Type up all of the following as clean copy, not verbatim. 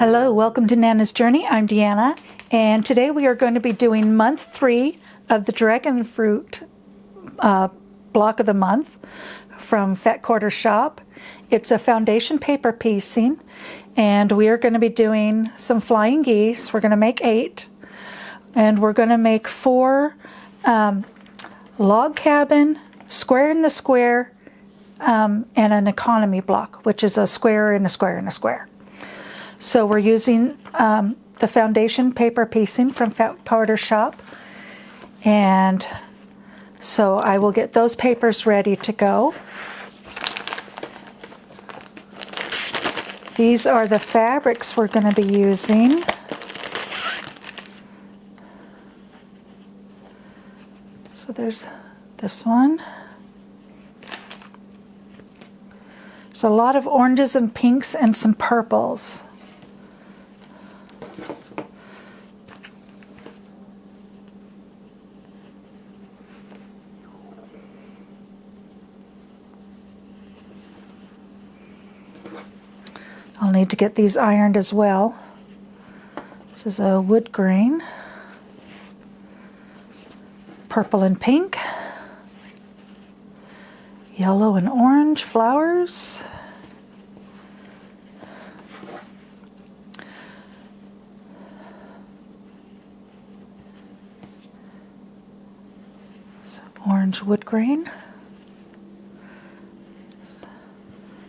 Hello, welcome to Nana's Journey. I'm Deanna, and today we are going to be doing month 3 of the Dragon Fruit block of the month from Fat Quarter Shop. It's a foundation paper piecing, and we are going to be doing some flying geese. We're going to make 8, and we're going to make 4 log cabin, square in the square, and an economy block, which is a square and a square and a square. So we're using the foundation paper piecing from Fat Quarter Shop, and so I will get those papers ready to go. These are the fabrics we're going to be using. So there's this one. So a lot of oranges and pinks and some purples. I'll need to get these ironed as well. This is a wood grain, purple and pink, yellow and orange flowers, some orange wood grain,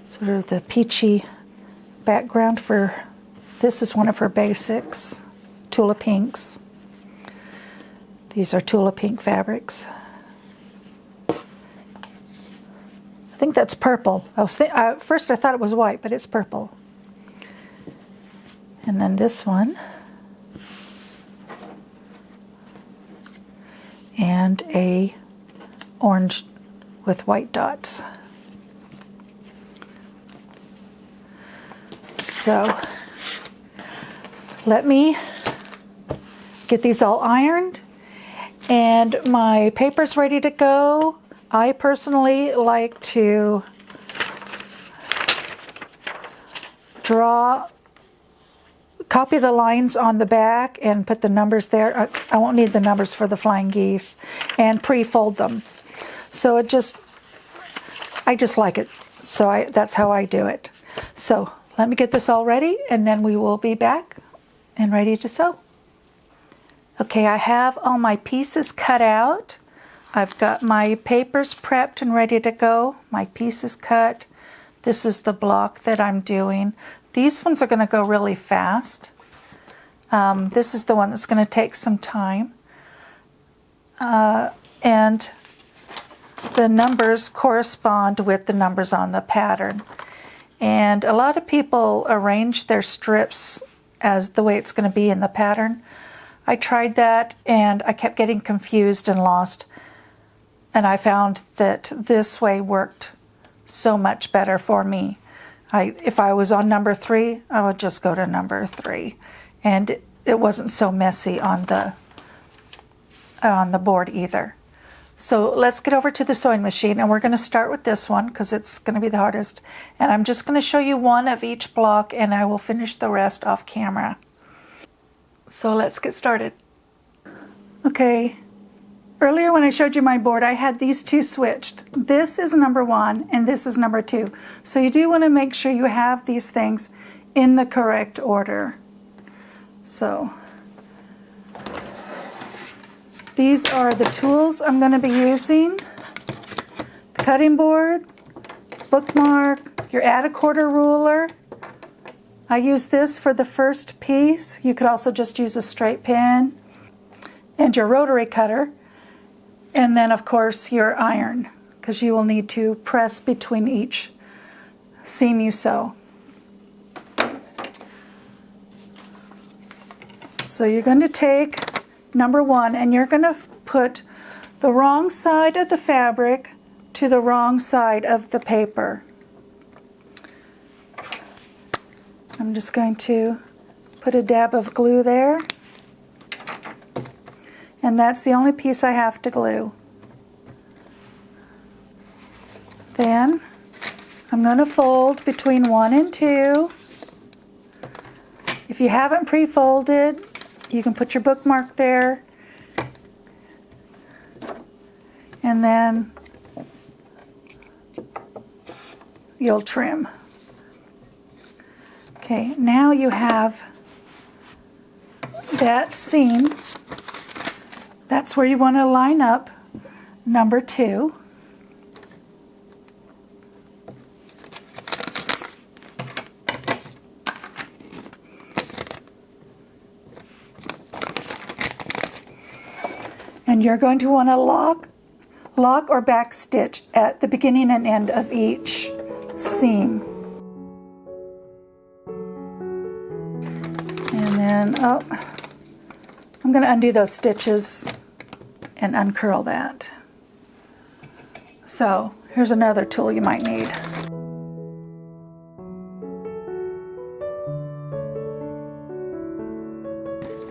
sort of the peachy background for this is one of her basics, Tula Pinks. These are Tula Pink fabrics. I think that's purple. At first I thought it was white, but it's purple. And then this one. And a orange with white dots. So let me get these all ironed and my paper's ready to go. I personally like to copy the lines on the back and put the numbers there. I won't need the numbers for the flying geese, and pre-fold them. So I just like it. So that's how I do it. So let me get this all ready, and then we will be back and ready to sew. Okay, I have all my pieces cut out. I've got my papers prepped and ready to go. My pieces cut. This is the block that I'm doing. These ones are going to go really fast. This is the one that's going to take some time. And the numbers correspond with the numbers on the pattern. And a lot of people arrange their strips as the way it's going to be in the pattern. I tried that and I kept getting confused and lost. And I found that this way worked so much better for me. If I was on number 3, I would just go to number 3. And it wasn't so messy on the board either. So let's get over to the sewing machine, and we're going to start with this one because it's going to be the hardest. And I'm just going to show you one of each block, and I will finish the rest off camera. So let's get started. Okay, earlier when I showed you my board, I had these two switched. This is number 1 and this is number 2. So you do want to make sure you have these things in the correct order. So these are the tools I'm going to be using. The cutting board, bookmark, your add-a-quarter ruler. I use this for the first piece. You could also just use a straight pin. And your rotary cutter. And then of course your iron, because you will need to press between each seam you sew. So you're going to take number 1, and you're going to put the wrong side of the fabric to the wrong side of the paper. I'm just going to put a dab of glue there, and that's the only piece I have to glue. Then I'm going to fold between 1 and 2. you haven't pre-folded, you can put your bookmark there, and then you'll trim. Okay, now you have that seam. That's where you want to line up number 2. And you're going to want to lock or back stitch at the beginning and end of each seam. And then, I'm going to undo those stitches and uncurl that. So here's another tool you might need.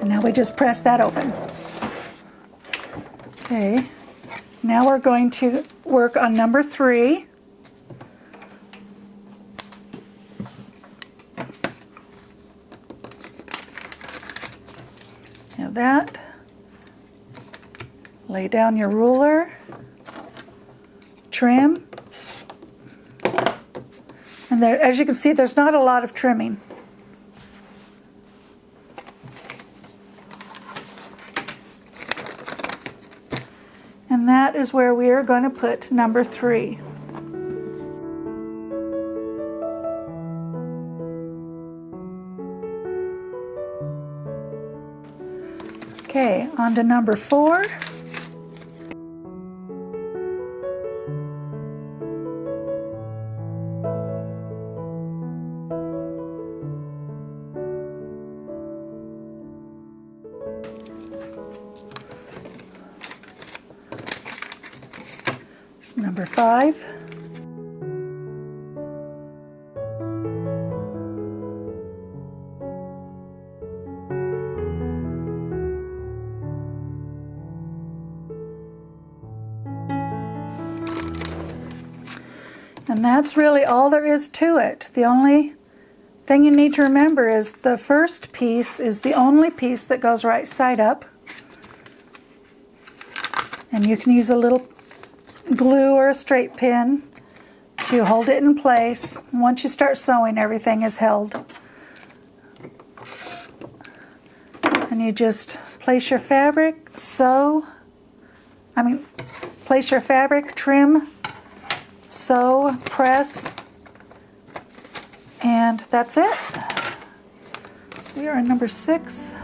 And now we just press that open. Okay, now we're going to work on number 3. Now that, lay down your ruler, trim, and there, as you can see, there's not a lot of trimming. And that is where we are going to put number 3. Okay, on to number 4. Number 5. And that's really all there is to it. The only thing you need to remember is the first piece is the only piece that goes right side up. And you can use a little glue or a straight pin to hold it in place. Once you start sewing, everything is held. And you just place your fabric, place your fabric, trim, sew, press, and that's it. So we are on number 6.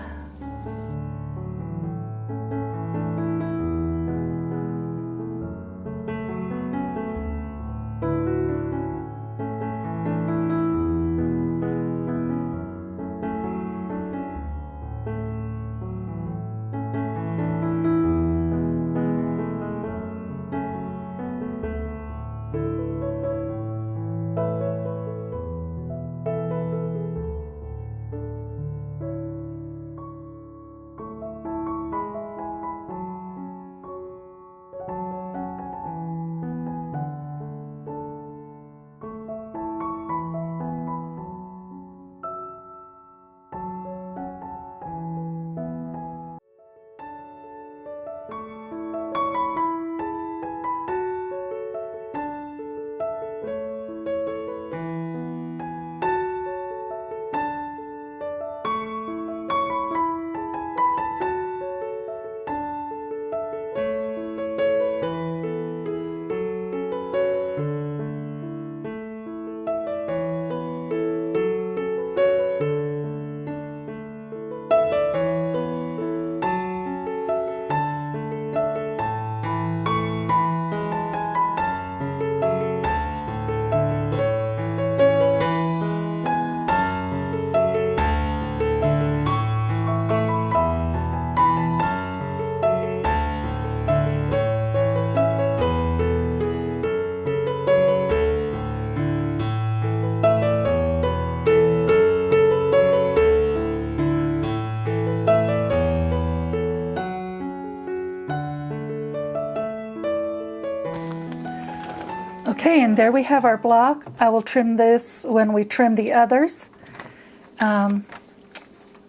Okay, and there we have our block. I will trim this when we trim the others.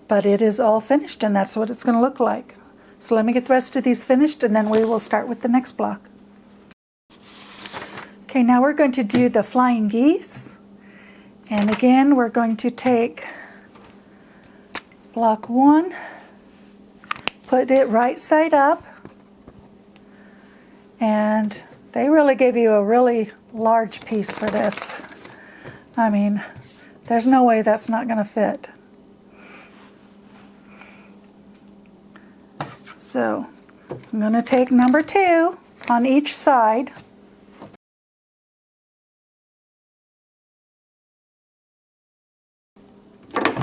But it is all finished, and that's what it's going to look like. So let me get the rest of these finished, and then we will start with the next block. Okay, now we're going to do the flying geese. And again, we're going to take block 1, put it right side up, and they really gave you a really large piece for this. I mean, there's no way that's not going to fit. So I'm going to take number 2 on each side.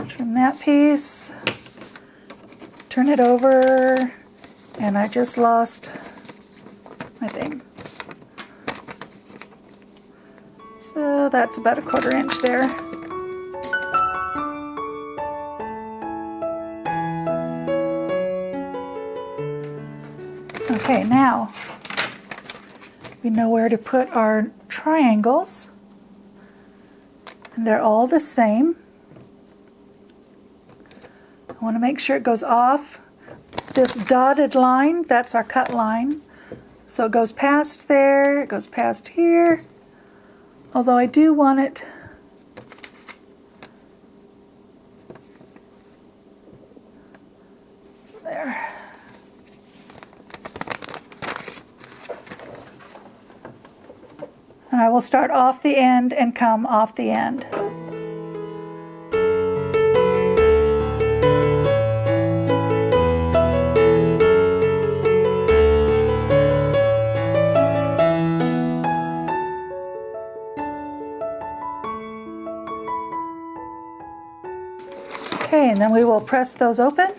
Trim that piece, turn it over, and I just lost my thing. So that's about a 1/4 inch there. Okay, now we know where to put our triangles, and they're all the same. I want to make sure it goes off this dotted line. That's our cut line. So it goes past there, it goes past here. Although I do want it there. And I will start off the end and come off the end. Okay, and then we will press those open.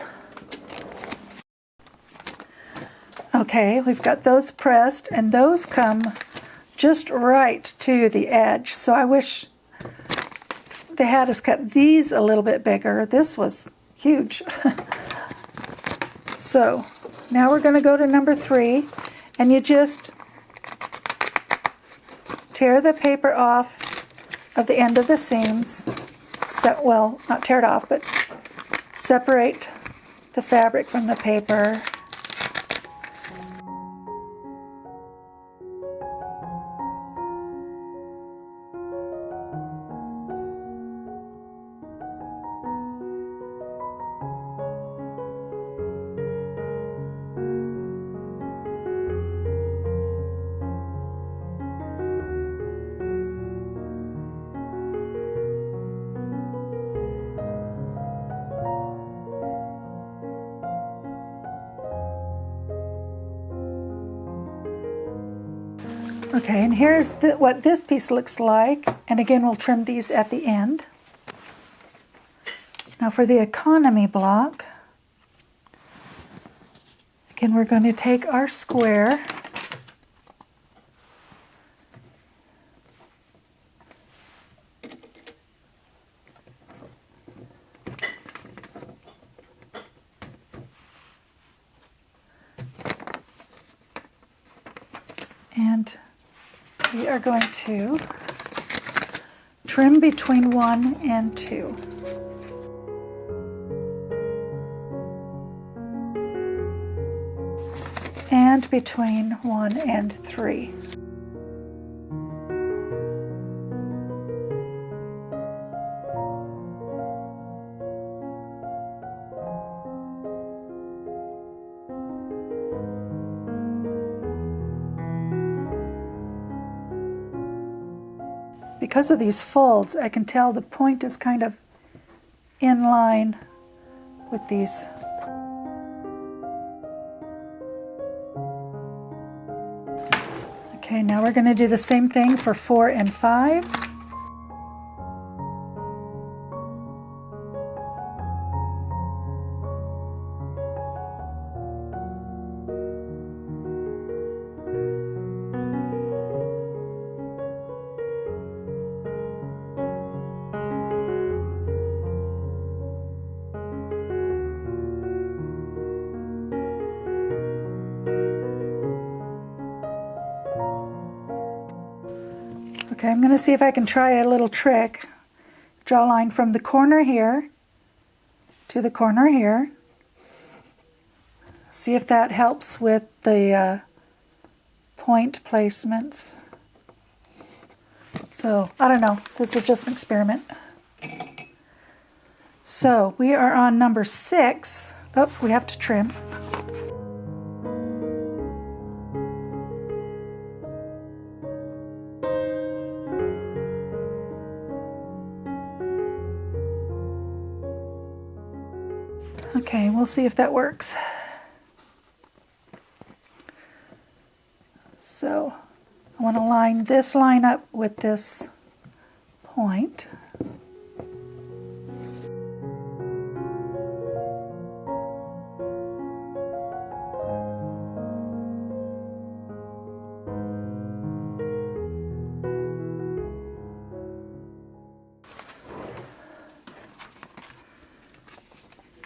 Okay, we've got those pressed, and those come just right to the edge. So I wish they had us cut these a little bit bigger. This was huge. So now we're going to go to number 3, and you just tear the paper off of the end of the seams. Well, not tear it off, but separate the fabric from the paper. Okay, and here's what this piece looks like. And again, we'll trim these at the end. Now for the economy block, again, we're going to take our square and we are going to trim between 1 and 2. And between 1 and 3. Because of these folds, I can tell the point is kind of in line with these. Okay, now we're going to do the same thing for 4 and 5. Okay, I'm going to see if I can try a little trick. Draw a line from the corner here to the corner here. See if that helps with the point placements. So, I don't know. This is just an experiment. So, we are on number 6. Oh, we have to trim. Okay, we'll see if that works. So, I want to line this line up with this point.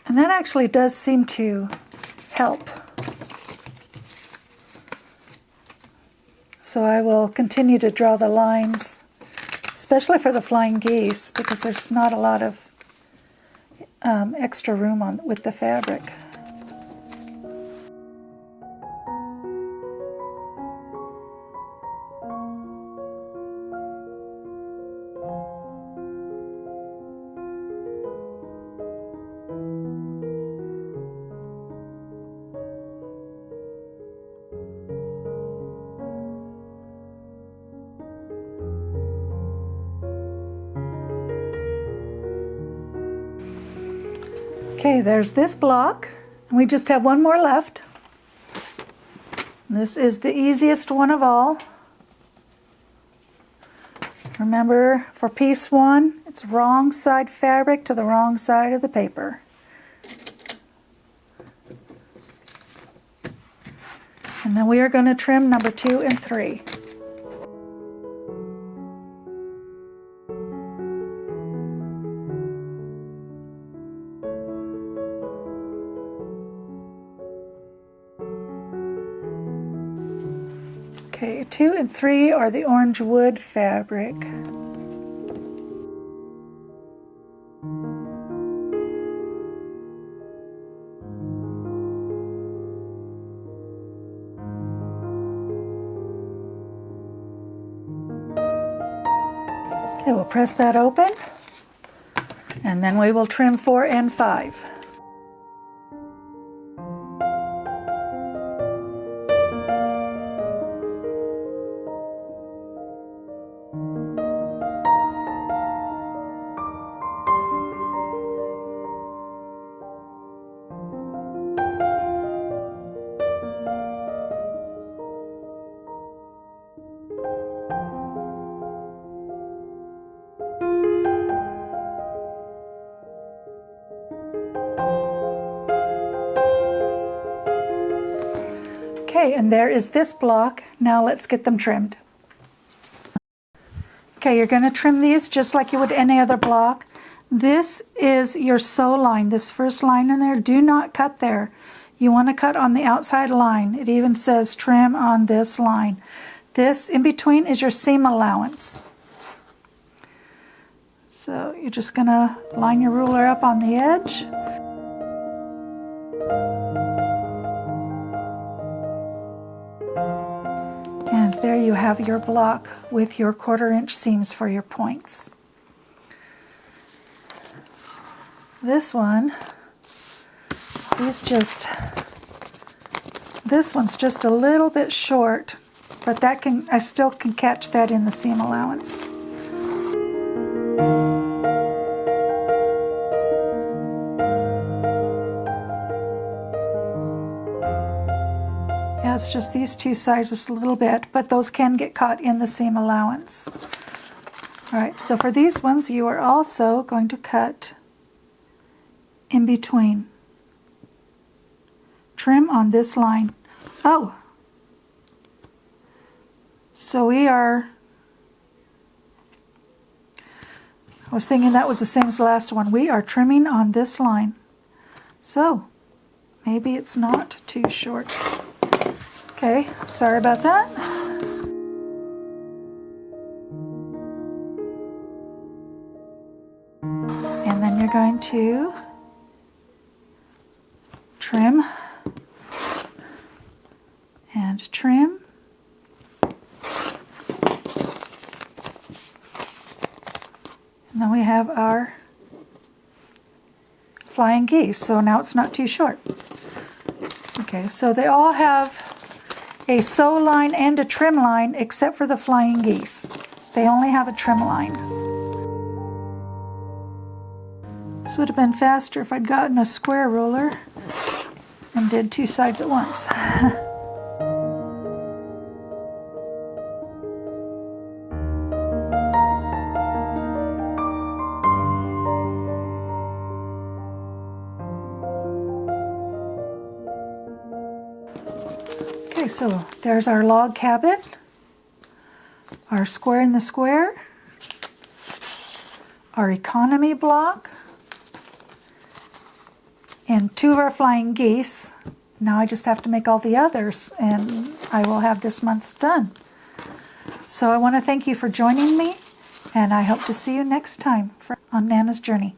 And that actually does seem to help. So I will continue to draw the lines, especially for the flying geese, because there's not a lot of extra room with the fabric. Okay, there's this block, and we just have one more left. This is the easiest one of all. Remember, for piece 1, it's wrong side fabric to the wrong side of the paper. And then we are going to trim number 2 and 3. Okay, 2 and 3 are the orange wood fabric. Okay, we'll press that open, and then we will trim 4 and 5. Okay, and there is this block. Now let's get them trimmed. Okay, you're going to trim these just like you would any other block. This is your sew line, this first line in there. Do not cut there. You want to cut on the outside line. It even says trim on this line. This in between is your seam allowance. So you're just going to line your ruler up on the edge. And there you have your block with your 1/4 inch seams for your points. This one, this one's just a little bit short, but I still can catch that in the seam allowance. Yeah, it's just these two sizes a little bit, but those can get caught in the seam allowance. All right, so for these ones, you are also going to cut in between. Trim on this line. Oh, so I was thinking that was the same as the last one. We are trimming on this line. So maybe it's not too short. Okay, sorry about that. And then you're going to And then we have our flying geese, so now it's not too short. Okay, so they all have a sew line and a trim line except for the flying geese. They only have a trim line. This would have been faster if I'd gotten a square ruler and did two sides at once. Okay, so there's our log cabin, our square in the square, our economy block, and two of our flying geese. Now I just have to make all the others, and I will have this month done. So I want to thank you for joining me, and I hope to see you next time on Nana's Journey.